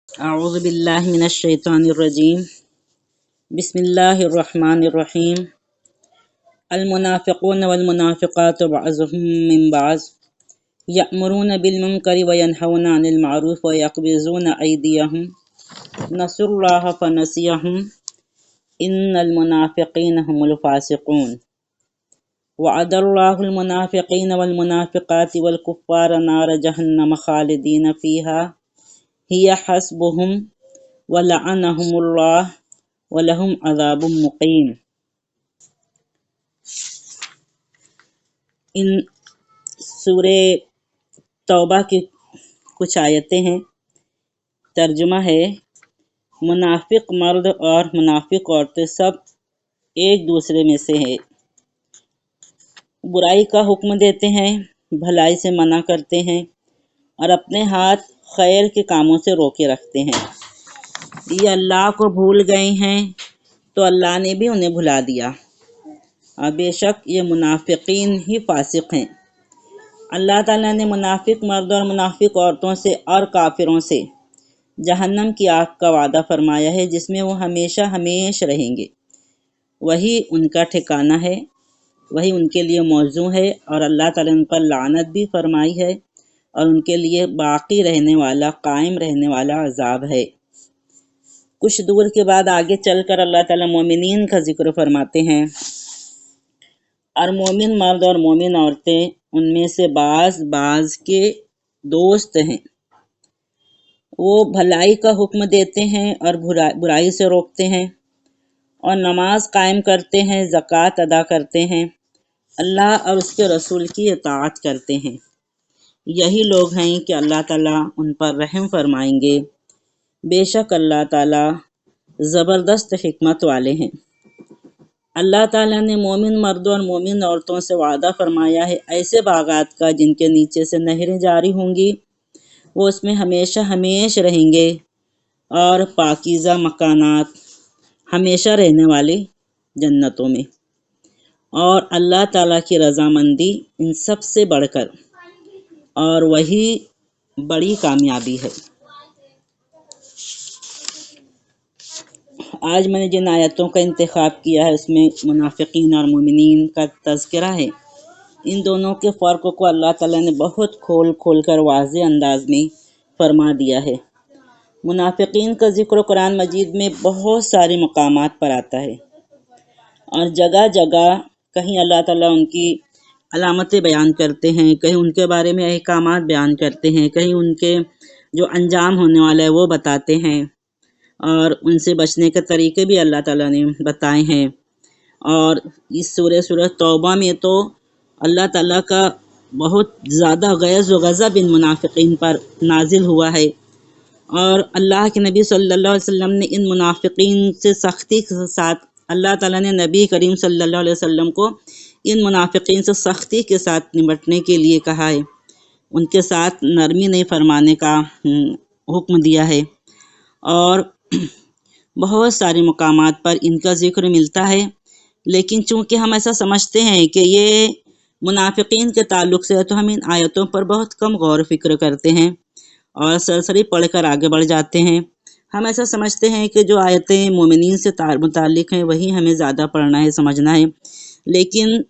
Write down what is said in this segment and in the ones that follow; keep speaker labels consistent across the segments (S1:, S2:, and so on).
S1: اعوذ باللہ من الشیطان الرجیم بسم اللہ الرحمن الرحیم المنافقون والمنافقات بعضهم من بعض یأمرون بالمنکر وینہون عن المعروف ویقبضون ایدیہم نسوا اللہ فنسیہم ان المنافقین هم الفاسقون وعد اللہ المنافقین والمنافقات والکفار نار جہنم خالدین فیہا ہی حسبهم ولعنهم اللہ ولہم عذاب مقیم۔ ان سورہ توبہ کی کچھ آیتیں ہیں۔ ترجمہ ہے: منافق مرد اور منافق عورتیں سب ایک دوسرے میں سے ہیں، برائی کا حکم دیتے ہیں، بھلائی سے منع کرتے ہیں اور اپنے ہاتھ خیر کے کاموں سے روکے رکھتے ہیں۔ یہ اللہ کو بھول گئے ہیں تو اللہ نے بھی انہیں بھلا دیا، اور بے شک یہ منافقین ہی فاسق ہیں۔ اللہ تعالیٰ نے منافق مرد اور منافق عورتوں سے اور کافروں سے جہنم کی آگ کا وعدہ فرمایا ہے، جس میں وہ ہمیشہ ہمیشہ رہیں گے۔ وہی ان کا ٹھکانہ ہے، وہی ان کے لیے موزوں ہے، اور اللہ تعالیٰ نے ان پر لعنت بھی فرمائی ہے، اور ان کے لیے باقی رہنے والا، قائم رہنے والا عذاب ہے۔ کچھ دور کے بعد آگے چل کر اللہ تعالیٰ مومنین کا ذکر فرماتے ہیں، اور مومن مرد اور مومن عورتیں ان میں سے بعض کے دوست ہیں۔ وہ بھلائی کا حکم دیتے ہیں اور برائی سے روکتے ہیں، اور نماز قائم کرتے ہیں، زکوٰۃ ادا کرتے ہیں، اللہ اور اس کے رسول کی اطاعت کرتے ہیں۔ یہی لوگ ہیں کہ اللہ تعالیٰ ان پر رحم فرمائیں گے۔ بے شک اللہ تعالیٰ زبردست حکمت والے ہیں۔ اللہ تعالیٰ نے مومن مردوں اور مومن عورتوں سے وعدہ فرمایا ہے ایسے باغات کا جن کے نیچے سے نہریں جاری ہوں گی، وہ اس میں ہمیشہ ہمیشہ رہیں گے، اور پاکیزہ مکانات، ہمیشہ رہنے والے جنتوں میں، اور اللہ تعالیٰ کی رضامندی ان سب سے بڑھ کر، اور وہی بڑی کامیابی ہے۔ آج میں نے جن آیتوں کا انتخاب کیا ہے اس میں منافقین اور مومنین کا تذکرہ ہے۔ ان دونوں کے فرق کو اللہ تعالیٰ نے بہت کھول کر واضح انداز میں فرما دیا ہے۔ منافقین کا ذکر قرآن مجید میں بہت سارے مقامات پر آتا ہے، اور جگہ جگہ کہیں اللہ تعالیٰ ان کی علامتیں بیان کرتے ہیں، کہیں ان کے بارے میں احکامات بیان کرتے ہیں، کہیں ان کے جو انجام ہونے والا ہے وہ بتاتے ہیں، اور ان سے بچنے کے طریقے بھی اللہ تعالیٰ نے بتائے ہیں۔ اور اس سورہ توبہ میں تو اللہ تعالیٰ کا بہت زیادہ غیظ و غضب ان منافقین پر نازل ہوا ہے، اور اللہ کے نبی صلی اللہ علیہ وسلم نے ان منافقین سے سختی کے ساتھ، اللہ تعالیٰ نے نبی کریم صلی اللہ علیہ وسلم کو ان منافقین سے سختی کے ساتھ نمٹنے کے لیے کہا ہے، ان کے ساتھ نرمی نہیں فرمانے کا حکم دیا ہے۔ اور بہت سارے مقامات پر ان کا ذکر ملتا ہے، لیکن چونکہ ہم ایسا سمجھتے ہیں کہ یہ منافقین کے تعلق سے ہے تو ہم ان آیتوں پر بہت کم غور و فکر کرتے ہیں اور سرسری پڑھ کر آگے بڑھ جاتے ہیں۔ ہم ایسا سمجھتے ہیں کہ جو آیتیں مومنین سے متعلق ہیں وہی ہمیں زیادہ پڑھنا ہے، سمجھنا ہے، لیکن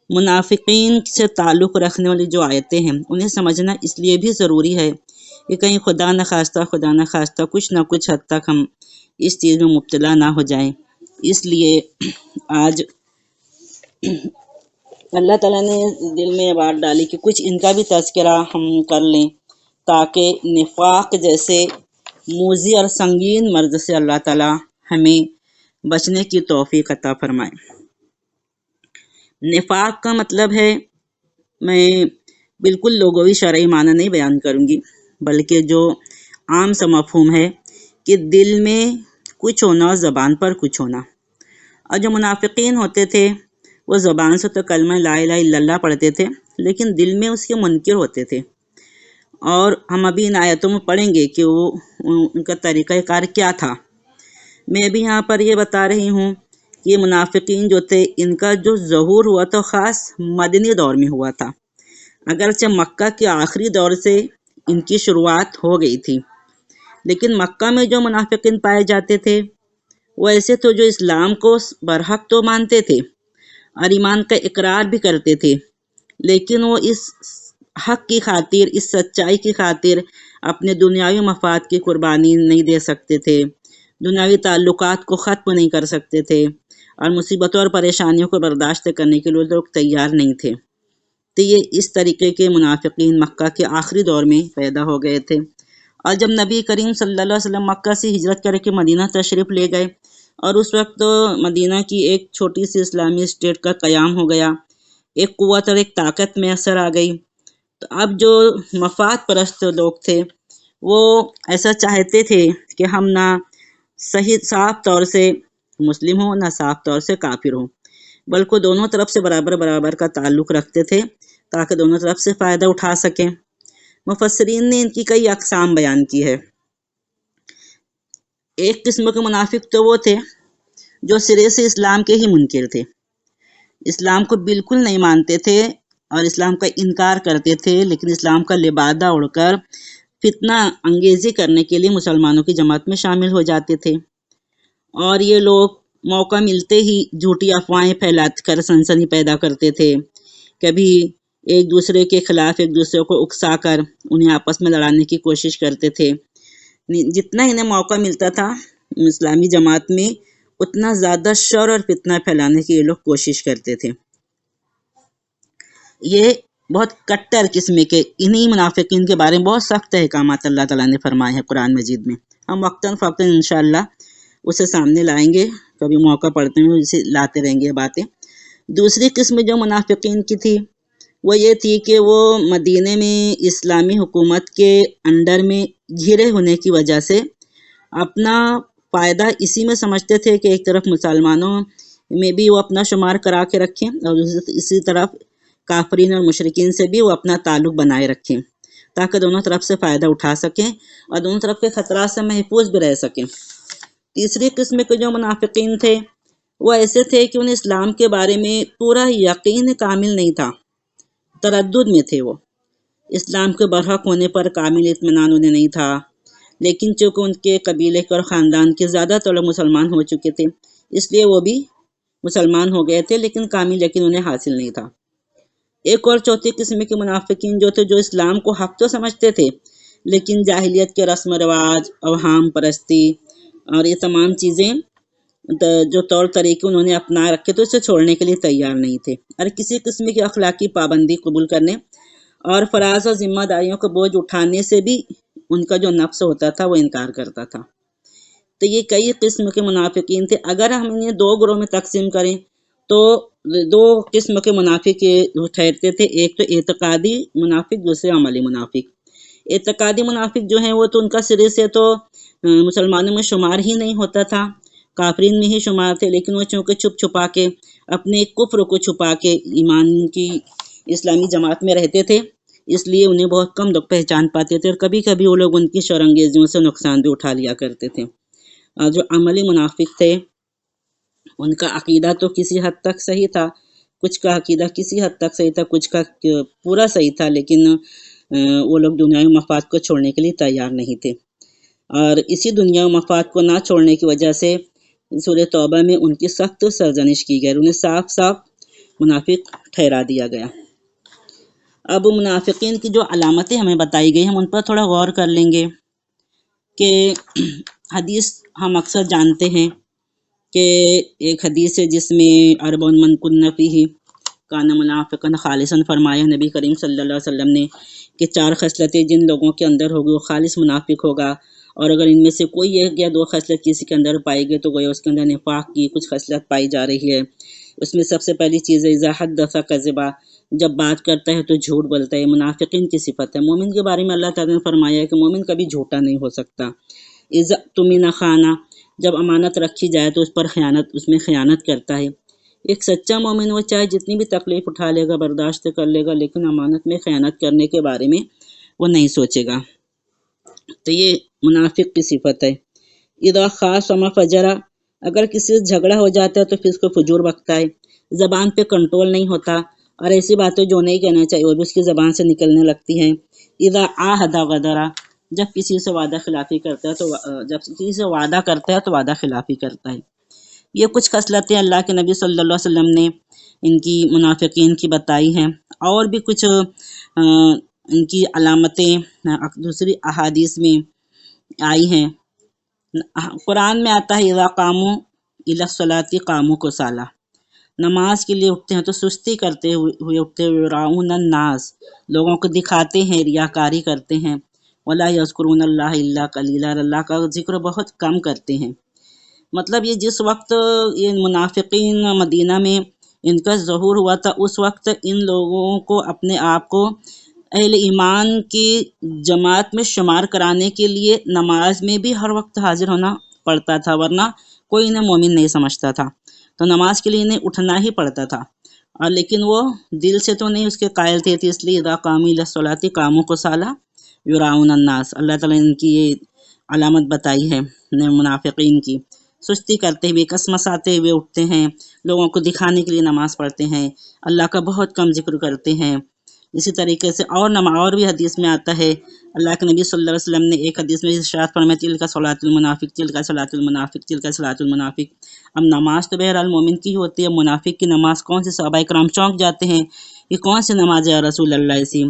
S1: منافقین سے تعلق رکھنے والی جو آیتیں ہیں انہیں سمجھنا اس لیے بھی ضروری ہے کہ کہیں خدا نخواستہ کچھ نہ کچھ حد تک ہم اس چیز میں مبتلا نہ ہو جائیں۔ اس لیے آج اللہ تعالیٰ نے دل میں بات ڈالی کہ کچھ ان کا بھی تذکرہ ہم کر لیں، تاکہ نفاق جیسے موذی اور سنگین مرض سے اللہ تعالیٰ ہمیں بچنے کی توفیق عطا فرمائے۔ نفاق کا مطلب ہے، میں بالکل لغوی شرعی معنی نہیں بیان کروں گی، بلکہ جو عام سا مفہوم ہے کہ دل میں کچھ ہونا اور زبان پر کچھ ہونا۔ اور جو منافقین ہوتے تھے وہ زبان سے تو کلمہ لا الہ الا اللہ پڑھتے تھے، لیکن دل میں اس کے منکر ہوتے تھے، اور ہم ابھی ان آیتوں میں پڑھیں گے کہ وہ ان کا طریقہ کار کیا تھا۔ میں بھی یہاں پر یہ بتا رہی ہوں کہ یہ منافقین جو تھے ان کا جو ظہور ہوا تو خاص مدنی دور میں ہوا تھا، اگرچہ مکہ کے آخری دور سے ان کی شروعات ہو گئی تھی، لیکن مکہ میں جو منافقین پائے جاتے تھے وہ ایسے تھے جو اسلام کو برحق تو مانتے تھے اور ایمان کا اقرار بھی کرتے تھے، لیکن وہ اس حق کی خاطر، اس سچائی کی خاطر اپنے دنیاوی مفاد کی قربانی نہیں دے سکتے تھے، دنیاوی تعلقات کو ختم نہیں کر سکتے تھے اور مصیبتوں اور پریشانیوں کو برداشت کرنے کے لیے لوگ تیار نہیں تھے۔ تو یہ اس طریقے کے منافقین مکہ کے آخری دور میں پیدا ہو گئے تھے، اور جب نبی کریم صلی اللہ علیہ وسلم مکہ سے ہجرت کر کے مدینہ تشریف لے گئے اور اس وقت مدینہ کی ایک چھوٹی سی اسلامی اسٹیٹ کا قیام ہو گیا، ایک قوت اور ایک طاقت میسر آ گئی، تو اب جو مفاد پرست لوگ تھے وہ ایسا چاہتے تھے کہ ہم نہ صحیح صاف طور سے مسلم ہوں نہ صاف طور سے کافر ہوں، بلکہ دونوں طرف سے برابر برابر کا تعلق رکھتے تھے تاکہ دونوں طرف سے فائدہ اٹھا سکیں۔ مفسرین نے ان کی کئی اقسام بیان کی ہے۔ ایک قسم کے منافق تو وہ تھے جو سرے سے اسلام کے ہی منکر تھے، اسلام کو بالکل نہیں مانتے تھے اور اسلام کا انکار کرتے تھے، لیکن اسلام کا لبادہ اڑ کر فتنہ انگیزی کرنے کے لیے مسلمانوں کی جماعت میں شامل ہو جاتے تھے، اور یہ لوگ موقع ملتے ہی جھوٹی افواہیں پھیلا کر سنسنی پیدا کرتے تھے، کبھی ایک دوسرے کے خلاف ایک دوسرے کو اکسا کر انہیں آپس میں لڑانے کی کوشش کرتے تھے۔ جتنا انہیں موقع ملتا تھا اسلامی جماعت میں اتنا زیادہ شر اور فتنہ پھیلانے کی یہ لوگ کوشش کرتے تھے۔ یہ بہت کٹر قسم کے انہی منافقین کے بارے میں بہت سخت احکامات اللہ تعالیٰ نے فرمائے ہیں قرآن مجید میں، ہم وقتاً فوقتاً انشاءاللہ اسے سامنے لائیں گے، کبھی موقع پڑتے ہیں اسے لاتے رہیں گے باتیں۔ دوسری قسم جو منافقین کی تھی وہ یہ تھی کہ وہ مدینے میں اسلامی حکومت کے انڈر میں گھرے ہونے کی وجہ سے اپنا فائدہ اسی میں سمجھتے تھے کہ ایک طرف مسلمانوں میں بھی وہ اپنا شمار کرا کے رکھیں اور اسی طرف کافرین اور مشرکین سے بھی وہ اپنا تعلق بنائے رکھیں تاکہ دونوں طرف سے فائدہ اٹھا سکیں اور دونوں طرف کے خطرات سے محفوظ بھی رہ سکیں۔ تیسری قسم کے جو منافقین تھے وہ ایسے تھے کہ انہیں اسلام کے بارے میں پورا یقین کامل نہیں تھا، تردد میں تھے، وہ اسلام کے برحق ہونے پر کامل اطمینان انہیں نہیں تھا، لیکن چونکہ ان کے قبیلے کے اور خاندان کے زیادہ تر لوگ مسلمان ہو چکے تھے اس لیے وہ بھی مسلمان ہو گئے تھے، لیکن کامل یقین انہیں حاصل نہیں تھا۔ ایک اور چوتھی قسم کے منافقین جو تھے جو اسلام کو حق تو سمجھتے تھے لیکن جاہلیت کے رسم و رواج، اوہام پرستی اور یہ تمام چیزیں جو طور طریقے انہوں نے اپنا رکھے تو اسے چھوڑنے کے لیے تیار نہیں تھے، اور کسی قسم کی اخلاقی پابندی قبول کرنے اور فراز اور ذمہ داریوں کا بوجھ اٹھانے سے بھی ان کا جو نفس ہوتا تھا وہ انکار کرتا تھا۔ تو یہ کئی قسم کے منافقین تھے۔ اگر ہم انہیں دو گروہ میں تقسیم کریں تو دو قسم کے منافق ٹھہرتے تھے، ایک تو اعتقادی منافق، دوسرے عملی منافق۔ اعتقادی منافق جو ہیں وہ تو ان کا سرے سے تو مسلمانوں میں شمار ہی نہیں ہوتا تھا، کافرین میں ہی شمار تھے، لیکن وہ چونکہ چھپ چھپا کے اپنے کفر کو چھپا کے ایمان کی اسلامی جماعت میں رہتے تھے، اس لیے انہیں بہت کم لوگ پہچان پاتے تھے، اور کبھی کبھی وہ لوگ ان کی شرانگیزیوں سے نقصان بھی اٹھا لیا کرتے تھے۔ اور جو عملی منافق تھے ان کا عقیدہ تو کسی حد تک صحیح تھا، کچھ کا عقیدہ کسی حد تک صحیح تھا، کچھ کا پورا صحیح تھا، لیکن وہ لوگ دنیاوی مفاد کو چھوڑنے کے لیے تیار نہیں تھے، اور اسی دنیاوی مفاد کو نہ چھوڑنے کی وجہ سے سورہ توبہ میں ان کی سخت سرزنش کی گئی، انہیں صاف صاف منافق ٹھہرا دیا گیا۔ اب منافقین کی جو علامتیں ہمیں بتائی گئی ہم ان پر تھوڑا غور کر لیں گے کہ حدیث ہم اکثر جانتے ہیں کہ ایک حدیث ہے جس میں اربع من کن فیہ کان منافقا خالصا فرمایا نبی کریم صلی اللہ علیہ وسلم نے کہ 4 خصلتیں جن لوگوں کے اندر ہوگی وہ خالص منافق ہوگا، اور اگر ان میں سے کوئی ایک یا 2 خصلت کسی کے اندر پائی گئی تو گویا اس کے اندر نفاق کی کچھ خصلت پائی جا رہی ہے۔ اس میں سب سے پہلی چیز ہے اذا حدث کذبا، جب بات کرتا ہے تو جھوٹ بولتا ہے، منافقین کی صفت ہے۔ مومن کے بارے میں اللہ تعالیٰ نے فرمایا ہے کہ مومن کبھی جھوٹا نہیں ہو سکتا۔ اذا اؤتمن خان، جب امانت رکھی جائے تو اس میں خیانت کرتا ہے۔ ایک سچا مومن وہ چاہے جتنی بھی تکلیف اٹھا لے گا، برداشت کر لے گا، لیکن امانت میں خیانت کرنے کے بارے میں وہ نہیں سوچے گا، تو یہ منافق کی صفت ہے۔ اذا خاصم فجر، اگر کسی سے جھگڑا ہو جاتا ہے تو پھر اس کو فجور بکتا ہے، زبان پہ کنٹرول نہیں ہوتا اور ایسی باتیں جو نہیں کہنا چاہیے وہ بھی اس کی زبان سے نکلنے لگتی ہیں۔ اذا عاہد غدر، جب کسی سے وعدہ خلافی کرتا ہے جب کسی سے وعدہ کرتا ہے تو وعدہ خلافی کرتا ہے۔ یہ کچھ خصلتیں اللہ کے نبی صلی اللہ علیہ وسلم نے ان کی منافقین کی بتائی ہیں، اور بھی کچھ ان کی علامتیں دوسری احادیث میں آئی ہیں۔ قرآن میں آتا ہے اذا قاموا الی الصلاۃ قاموا کسالى، نماز کے لیے اٹھتے ہیں تو سستی کرتے ہوئے اٹھتے ہوئے، یراؤن الناس، لوگوں کو دکھاتے ہیں، ریاکاری کرتے ہیں، ولا یذکرون اللہ الا قلیلا، اللہ کا ذکر بہت کم کرتے ہیں۔ مطلب یہ جس وقت یہ منافقین مدینہ میں ان کا ظہور ہوا تھا، اس وقت ان لوگوں کو اپنے آپ کو اہل ایمان کی جماعت میں شمار کرانے کے لیے نماز میں بھی ہر وقت حاضر ہونا پڑتا تھا، ورنہ کوئی انہیں مومن نہیں سمجھتا تھا، تو نماز کے لیے انہیں اٹھنا ہی پڑتا تھا، اور لیکن وہ دل سے تو نہیں اس کے قائل تھے، اس لیے اذا قاموا الی الصلاۃ قاموا کسالى یراؤن الناس، اللہ تعالیٰ نے ان کی یہ علامت بتائی ہے منافقین کی، سستی کرتے ہوئے، کسمساتے ہوئے اٹھتے ہیں، لوگوں کو دکھانے کے لیے نماز پڑھتے ہیں، اللہ کا بہت کم ذکر کرتے ہیں۔ اسی طریقے سے اور بھی حدیث میں آتا ہے، اللہ کے نبی صلی اللہ علیہ وسلم نے ایک حدیث میں ارشاد فرمایا تلک صلاۃ المنافق، تلک صلاۃ المنافق، تلک صلاۃ المنافق۔ اب نماز تو بہرحال مومن کی ہوتی ہے، منافق کی نماز کون سی؟ صحابہ کرام چونک جاتے ہیں، یہ کون سی نماز ہے یا رسول اللہ ایسی؟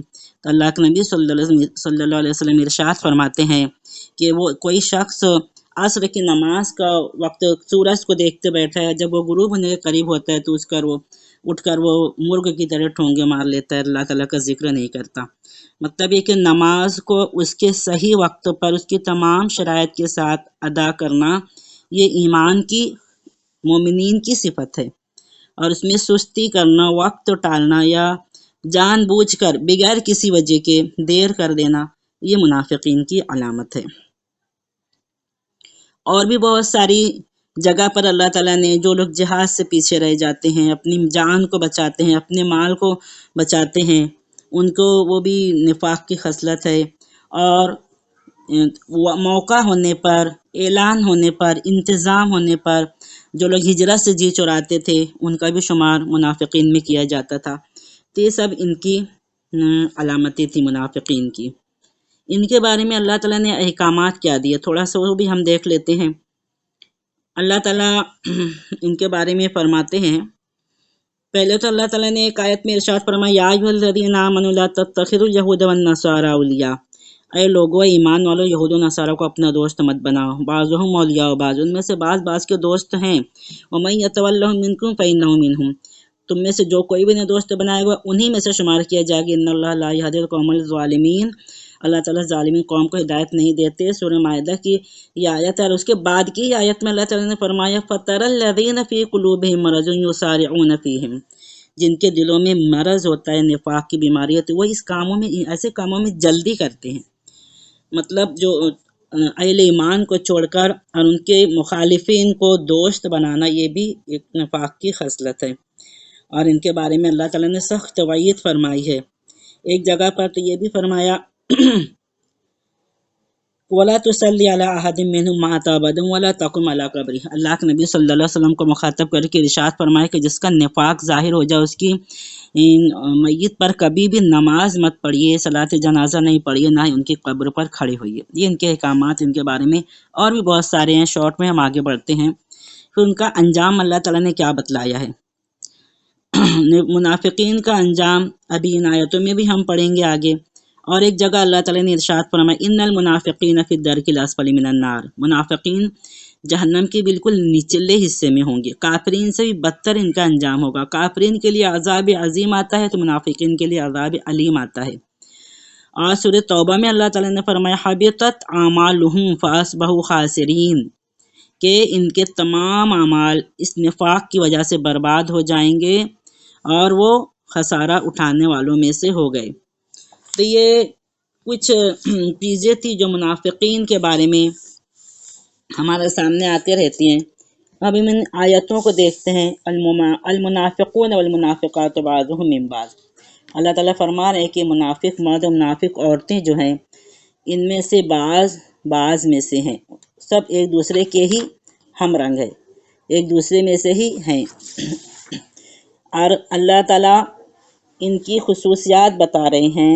S1: تو اللہ کے نبی صلی اللہ علیہ وسلم ارشاد فرماتے ہیں کہ وہ کوئی شخص عصر کی نماز کا وقت سورج کو دیکھتے بیٹھا ہے، جب وہ غروب ہونے کے قریب ہوتا ہے تو وہ اٹھ کر وہ مرغ کی طرح ٹھونگے مار لیتا ہے، اللہ تعالیٰ کا ذکر نہیں کرتا۔ مطلب یہ کہ نماز کو اس کے صحیح وقت پر اس کی تمام شرائط کے ساتھ ادا کرنا، یہ ایمان کی مومنین کی صفت ہے، اور اس میں سستی کرنا، وقت ٹالنا یا جان بوجھ کر بغیر کسی وجہ کے دیر کر دینا، یہ منافقین کی علامت ہے۔ اور بھی بہت ساری جگہ پر اللہ تعالیٰ نے جو لوگ جہاد سے پیچھے رہ جاتے ہیں، اپنی جان کو بچاتے ہیں، اپنے مال کو بچاتے ہیں، ان کو وہ بھی نفاق کی خصلت ہے، اور موقع ہونے پر، اعلان ہونے پر، انتظام ہونے پر جو لوگ ہجرت سے جی چراتے تھے ان کا بھی شمار منافقین میں کیا جاتا تھا۔ تو یہ سب ان کی علامتیں تھیں منافقین کی۔ ان کے بارے میں اللہ تعالیٰ نے احکامات کیا دیے، تھوڑا سا وہ بھی ہم دیکھ لیتے ہیں۔ اللہ تعالیٰ ان کے بارے میں فرماتے ہیں، پہلے تو اللہ تعالیٰ نے ایک آیت میں ارشاد فرمایا یا ایھا الذین آمنوا لا تتخذوا اليہود والنصارى اولیاء، اے لوگو ایمان والو، یہود و نصارہ کو اپنا دوست مت بناؤ، بعضهم اولیاء بعض، ان میں سے بعض کے دوست ہیں، ومن یتولھم منکم فانہ منہم، تم میں سے جو کوئی بھی انہیں دوست بنائے گا انہی میں سے شمار کیا جائے گا، ان اللہ لا یہدی القوم الظالمین، اللہ تعالیٰ ظالمین قوم کو ہدایت نہیں دیتے۔ سورہ مائدہ کی یہ آیت ہے، اور اس کے بعد کی آیت میں اللہ تعالیٰ نے فرمایا فَتَرَى الَّذِينَ فِي قُلُوبِهِم مَرَضٌ يُسَارِعُونَ فِيهِم، جن کے دلوں میں مرض ہوتا ہے، نفاق کی بیماری ہوتی ہے، وہ اس کاموں میں، ایسے کاموں میں جلدی کرتے ہیں۔ مطلب جو اہل ایمان کو چھوڑ کر اور ان کے مخالفین کو دوست بنانا، یہ بھی ایک نفاق کی خصلت ہے، اور ان کے بارے میں اللہ تعالیٰ نے سخت وعید فرمائی ہے۔ ایک جگہ پر تو یہ بھی فرمایا وَلَا تُصَلِّ عَلَىٰ أَحَدٍ مِّنْهُمْ مَاتَ أَبَدًا وَلَا تَقُمْ عَلَىٰ قَبْرِهِ، اللہ کے نبی صلی اللہ علیہ وسلم کو مخاطب کر کے ارشاد فرمائے کہ جس کا نفاق ظاہر ہو جائے، اس کی میت پر کبھی بھی نماز مت پڑھیے، صلاۃ جنازہ نہیں پڑھیے، نہ ہی ان کی قبر پر کھڑے ہوئیے۔ یہ ان کے احکامات، ان کے بارے میں اور بھی بہت سارے ہیں، شارٹ میں ہم آگے بڑھتے ہیں۔ پھر ان کا انجام اللہ تعالیٰ نے کیا بتلایا ہے۔ منافقین کا انجام ابھی ان آیتوں میں بھی ہم پڑھیں گے آگے۔ اور ایک جگہ اللہ تعالیٰ نے ارشاد فرمایا ان المنافقین فی الدرک الاسفل من النار، منافقین جہنم کے بالکل نچلے حصے میں ہوں گے، کافرین سے بھی بدتر ان کا انجام ہوگا۔ کافرین کے لیے عذاب عظیم آتا ہے تو منافقین کے لیے عذاب علیم آتا ہے۔ اور سورہ توبہ میں اللہ تعالیٰ نے فرمایا حبطت اعمالہم فاصبحوا خاسرین، کہ ان کے تمام اعمال اس نفاق کی وجہ سے برباد ہو جائیں گے اور وہ خسارہ اٹھانے والوں میں سے ہو گئے۔ تو یہ کچھ چیزیں تھی جو منافقین کے بارے میں ہمارے سامنے آتے رہتی ہیں۔ اب ہم ان آیتوں کو دیکھتے ہیں۔ المنافقون والمنافقات بعضهم من بعض، اللہ تعالیٰ فرما رہے ہیں کہ منافق مرد اور منافق عورتیں جو ہیں، ان میں سے بعض میں سے ہیں، سب ایک دوسرے کے ہی ہم رنگ ہے، ایک دوسرے میں سے ہی ہیں، اور اللہ تعالیٰ ان کی خصوصیات بتا رہے ہیں